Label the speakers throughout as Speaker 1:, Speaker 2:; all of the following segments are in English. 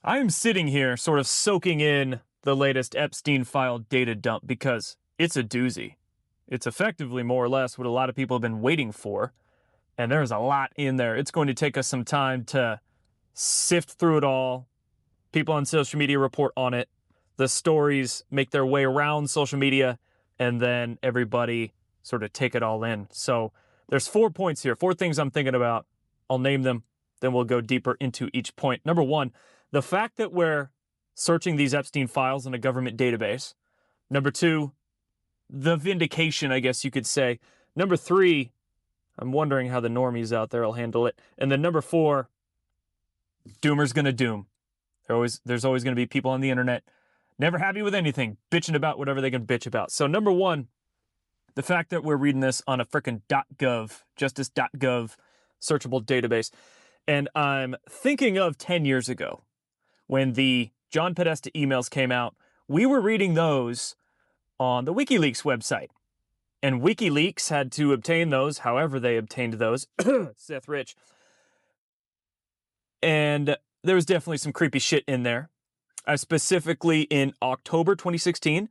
Speaker 1: I am sitting here sort of soaking in the latest Epstein file data dump because it's a doozy. It's effectively more or less what a lot of people have been waiting for, and there's a lot in there. It's going to take us some time to sift through it all. People on social media report on it. The stories make their way around social media, and then everybody sort of take it all in. So there's 4 points here, 4 things I'm thinking about. I'll name them, then we'll go deeper into each point. Number 1, the fact that we're searching these Epstein files in a government database. Number 2, the vindication, I guess you could say. Number 3, I'm wondering how the normies out there will handle it. And then number 4, Doomer's gonna doom. There's always gonna be people on the internet never happy with anything, bitching about whatever they can bitch about. So number 1, the fact that we're reading this on a frickin' .gov, justice.gov searchable database. And I'm thinking of 10 years ago when the John Podesta emails came out. We were reading those on the WikiLeaks website. And WikiLeaks had to obtain those, however they obtained those. Seth Rich. And there was definitely some creepy shit in there. Specifically in October 2016,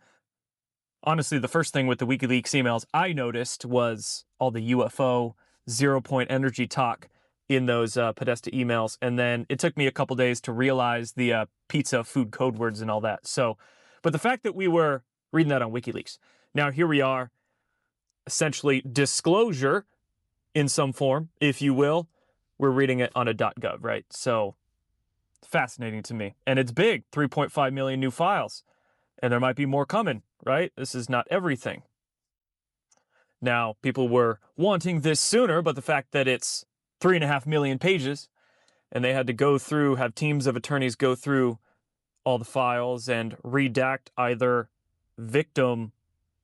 Speaker 1: honestly, the first thing with the WikiLeaks emails I noticed was all the UFO zero-point energy talk in those Podesta emails. And then it took me a couple days to realize the pizza food code words and all that. So, but the fact that we were reading that on WikiLeaks. Now, here we are, essentially disclosure in some form, if you will. We're reading it on a .gov, right? So, fascinating to me. And it's big, 3.5 million new files. And there might be more coming, right? This is not everything. Now, people were wanting this sooner, but the fact that it's 3.5 million pages and they had to go through, have teams of attorneys go through all the files and redact either victim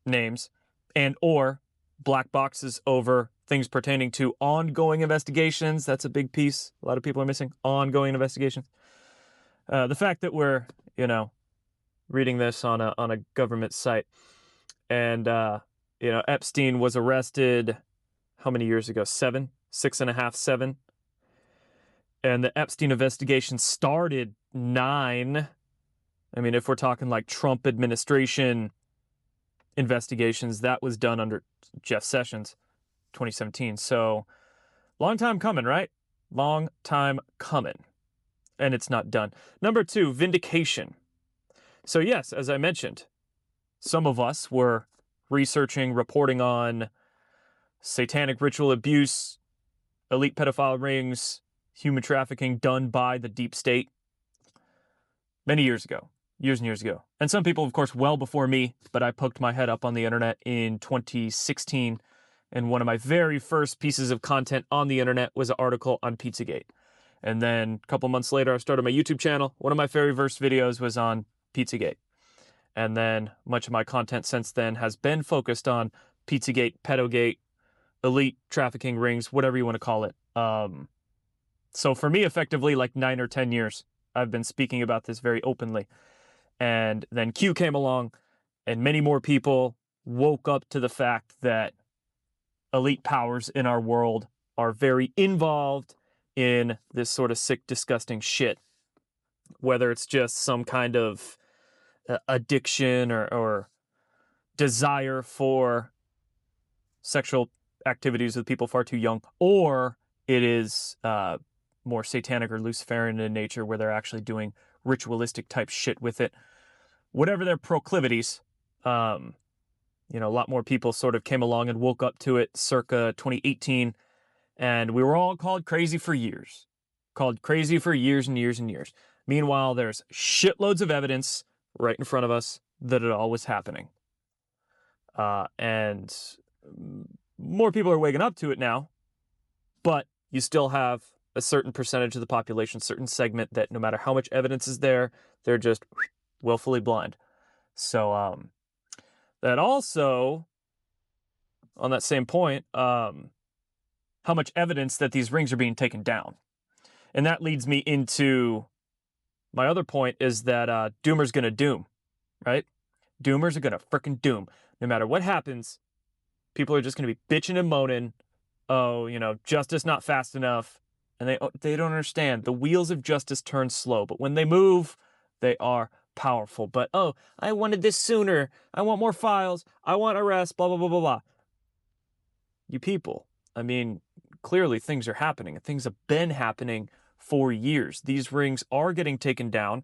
Speaker 1: names and or black boxes over things pertaining to ongoing investigations. That's a big piece. A lot of people are missing ongoing investigations. The fact that we're, reading this on a government site, and Epstein was arrested how many years ago? 7, 6.5, 7. And the Epstein investigation started 9. I mean, if we're talking like Trump administration investigations, that was done under Jeff Sessions, 2017. So long time coming, right? Long time coming. And it's not done. Number 2, vindication. So yes, as I mentioned, some of us were researching, reporting on satanic ritual abuse, elite pedophile rings, human trafficking done by the deep state many years ago, years and years ago. And some people, of course, well before me, but I poked my head up on the internet in 2016. And one of my very first pieces of content on the internet was an article on Pizzagate. And then a couple months later, I started my YouTube channel. One of my very first videos was on Pizzagate. And then much of my content since then has been focused on Pizzagate, Pedogate, elite trafficking rings, whatever you want to call it. So for me, effectively, like 9 or 10 years, I've been speaking about this very openly. And then Q came along, and many more people woke up to the fact that elite powers in our world are very involved in this sort of sick, disgusting shit. Whether it's just some kind of addiction or desire for sexual activities with people far too young, or it is more satanic or Luciferian in nature where they're actually doing ritualistic type shit with it. Whatever their proclivities, a lot more people sort of came along and woke up to it circa 2018. And we were all called crazy for years. Called crazy for years and years and years. Meanwhile, there's shitloads of evidence right in front of us that it all was happening. And more people are waking up to it now. But you still have a certain percentage of the population, certain segment that no matter how much evidence is there, they're just willfully blind. So that also, on that same point, how much evidence that these rings are being taken down. And that leads me into my other point is that Doomer's going to doom, right? Doomers are going to frickin' doom. No matter what happens, people are just going to be bitching and moaning, oh, justice not fast enough, And they don't understand. The wheels of justice turn slow, but when they move, they are powerful. But, oh, I wanted this sooner. I want more files. I want arrests, blah, blah, blah, blah, blah. You people, I mean, clearly things are happening. Things have been happening for years. These rings are getting taken down.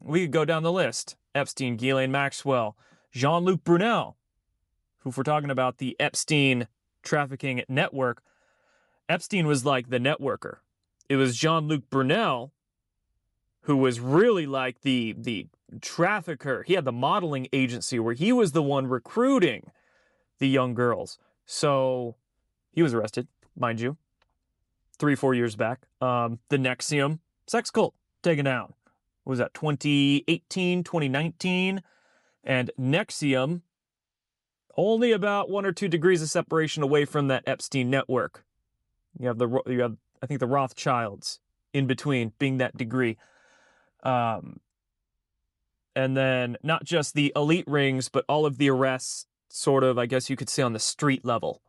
Speaker 1: We could go down the list. Epstein, Ghislaine Maxwell, Jean-Luc Brunel, who, if we're talking about the Epstein trafficking network, Epstein was like the networker. It was Jean-Luc Brunel who was really like the trafficker. He had the modeling agency where he was the one recruiting the young girls. So he was arrested, mind you, 3-4 years back. The NXIVM sex cult taken down. What was that, 2018, 2019? And NXIVM, only about 1 or 2 degrees of separation away from that Epstein network. You have I think the Rothschilds in between being that degree. And then not just the elite rings, but all of the arrests, sort of, I guess you could say, on the street level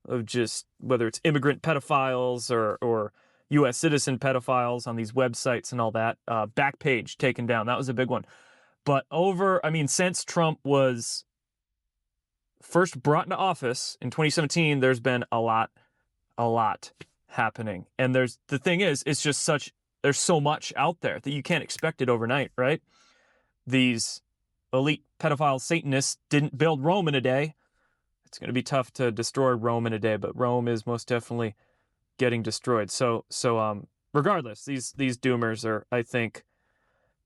Speaker 1: of just whether it's immigrant pedophiles or U.S. citizen pedophiles on these websites and all that. Backpage taken down. That was a big one. But since Trump was first brought into office in 2017, there's been a lot happening. And there's so much out there that you can't expect it overnight, right? These elite pedophile Satanists didn't build Rome in a day. It's going to be tough to destroy Rome in a day, but Rome is most definitely getting destroyed. So regardless, these doomers are, I think,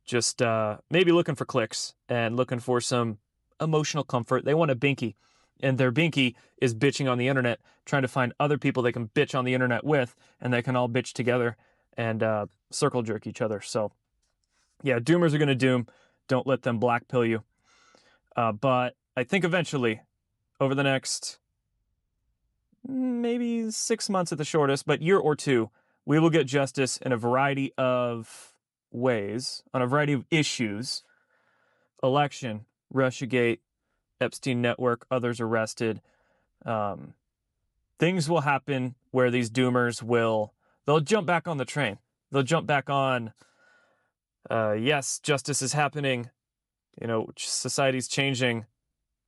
Speaker 1: just maybe looking for clicks and looking for some emotional comfort. They want a binky, and their binky is bitching on the internet, trying to find other people they can bitch on the internet with, and they can all bitch together and circle jerk each other. So yeah, doomers are going to doom. Don't let them black pill you. But I think eventually, over the next maybe 6 months at the shortest, but year or two, we will get justice in a variety of ways, on a variety of issues. Election, Russiagate, Epstein network, others arrested. Things will happen where these doomers they'll jump back on the train. They'll jump back on, yes, justice is happening. Society's changing.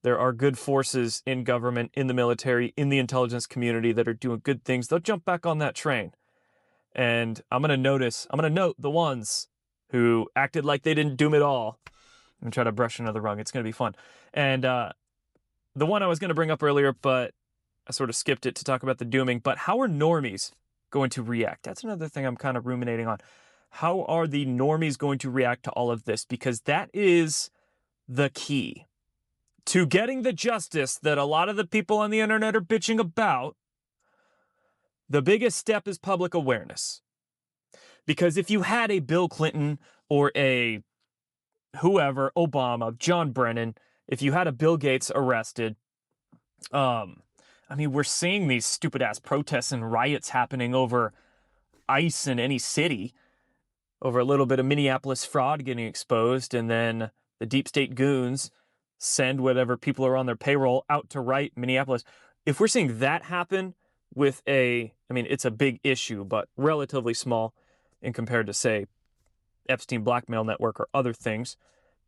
Speaker 1: There are good forces in government, in the military, in the intelligence community that are doing good things. They'll jump back on that train. And I'm going to note the ones who acted like they didn't doom it all. I'm going to try to brush another rung. It's going to be fun. And the one I was going to bring up earlier, but I sort of skipped it to talk about the dooming. But how are normies going to react? That's another thing I'm kind of ruminating on. How are the normies going to react to all of this? Because that is the key to getting the justice that a lot of the people on the internet are bitching about. The biggest step is public awareness. Because if you had a Bill Clinton or a whoever, Obama, John Brennan, if you had a Bill Gates arrested, we're seeing these stupid ass protests and riots happening over ICE in any city, over a little bit of Minneapolis fraud getting exposed, and then the deep state goons send whatever people are on their payroll out to right Minneapolis. If we're seeing that happen with it's a big issue, but relatively small in compared to, say, Epstein blackmail network or other things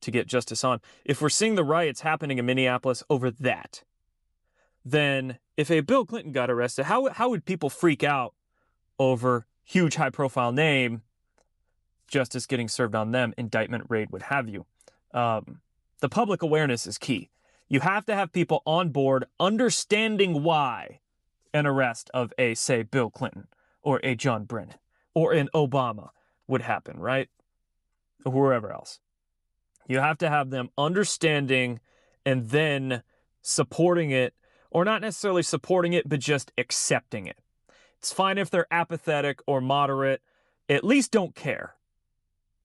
Speaker 1: to get justice on. If we're seeing the riots happening in Minneapolis over that, then if a Bill Clinton got arrested, how would people freak out over huge high-profile name, justice getting served on them, indictment, raid, what have you? The public awareness is key. You have to have people on board understanding why an arrest of a, say, Bill Clinton or a John Brennan or an Obama would happen, right? Or whoever else. You have to have them understanding and then supporting it, or not necessarily supporting it, but just accepting it. It's fine if they're apathetic or moderate. At least don't care.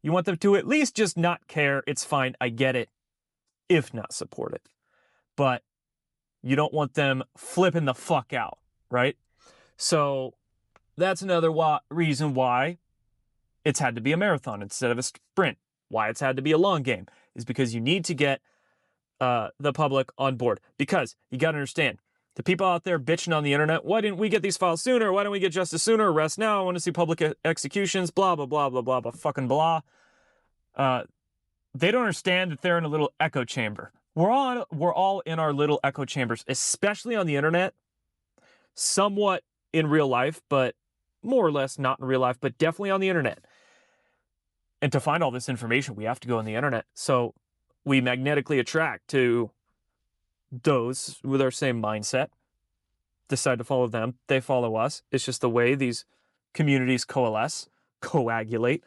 Speaker 1: You want them to at least just not care. It's fine. I get it. If not support it. But you don't want them flipping the fuck out, right? So that's another reason why it's had to be a marathon instead of a sprint. Why it's had to be a long game is because you need to get the public on board. Because you got to understand, The people out there bitching on the internet, why didn't we get these files sooner? Why don't we get justice sooner? Arrest now. I want to see public executions. Blah, blah, blah, blah, blah, blah, fucking blah. They don't understand that they're in a little echo chamber. We're all in our little echo chambers, especially on the internet. Somewhat in real life, but more or less not in real life, but definitely on the internet. And to find all this information, we have to go on the internet. So we magnetically attract to those with our same mindset, decide to follow them. They follow us. It's just the way these communities coagulate.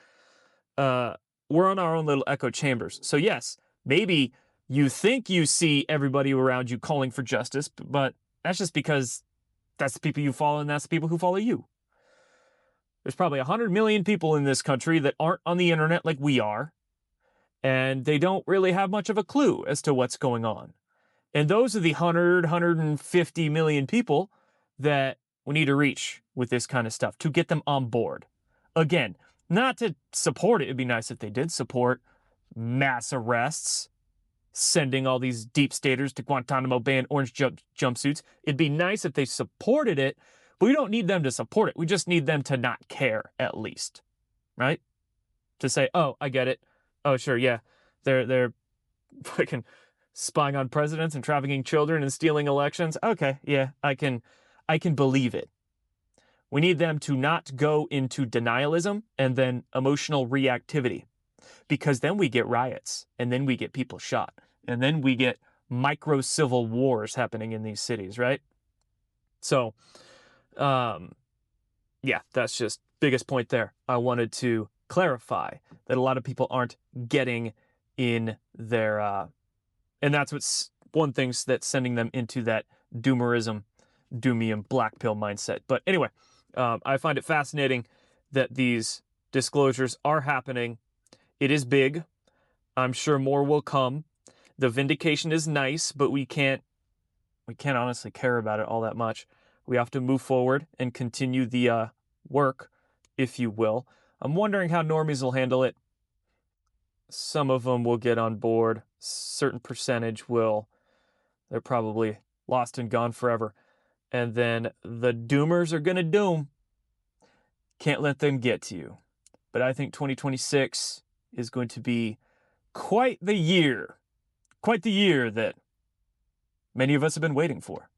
Speaker 1: We're on our own little echo chambers. So yes, maybe you think you see everybody around you calling for justice, but that's just because that's the people you follow and that's the people who follow you. There's probably 100 million people in this country that aren't on the internet like we are, and they don't really have much of a clue as to what's going on. And those are the 150 million people that we need to reach with this kind of stuff to get them on board. Again, not to support it. It'd be nice if they did support mass arrests, sending all these deep staters to Guantanamo Bay in orange jumpsuits. It'd be nice if they supported it, but we don't need them to support it. We just need them to not care, at least, right? To say, oh, I get it. Oh, sure, yeah. They're fucking spying on presidents and trafficking children and stealing elections. Okay, yeah, I can believe it. We need them to not go into denialism and then emotional reactivity, because then we get riots and then we get people shot and then we get micro civil wars happening in these cities, right? So, yeah, that's just biggest point there. I wanted to clarify that a lot of people aren't getting in their, and that's what's one thing that's sending them into that doomerism, doomium, black pill mindset. But anyway, I find it fascinating that these disclosures are happening. It is big. I'm sure more will come. The vindication is nice, but we can't honestly care about it all that much. We have to move forward and continue the work, if you will. I'm wondering how normies will handle it. Some of them will get on board. Certain percentage will. They're probably lost and gone forever. And then the doomers are going to doom. Can't let them get to you. But I think 2026 is going to be quite the year that many of us have been waiting for.